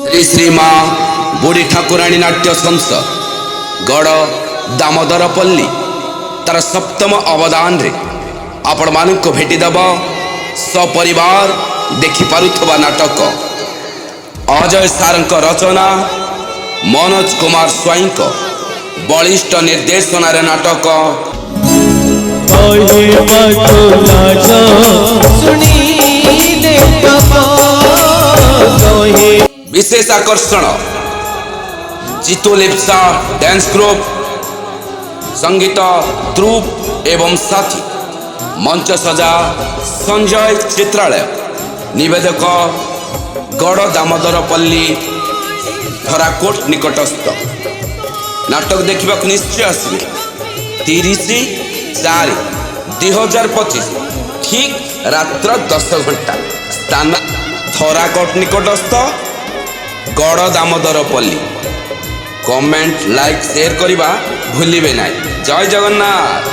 श्री श्री माँ बुढ़ी ठाकुराणी नाट्य संस्थ गड़ दामोदरपल्ली तार सप्तम अवदान रे आपण मानक भेटिदेव सपरिवार देखिपारुथबा नाटक अजय सारंक रचना मनोज कुमार स्वाई बलिष्ठ निर्देशन नाटक विशेष आकर्षण जीतू लिप्सा डांस ग्रुप संगीत ध्रुव एवं साथी मंच सजा संजय चित्रालय निवेदक गड़ दामोदरपल्ली धराकोट निकटस्थ नाटक देखा निश्चय आसवे 30/4/2025 ठीक रात्र 10 घंटा स्थान धराकोट निकटस्थ गड़ दामोदरपल्ली कमेंट लाइक शेयर करवा भूलिबे नहीं। जय जगन्नाथ।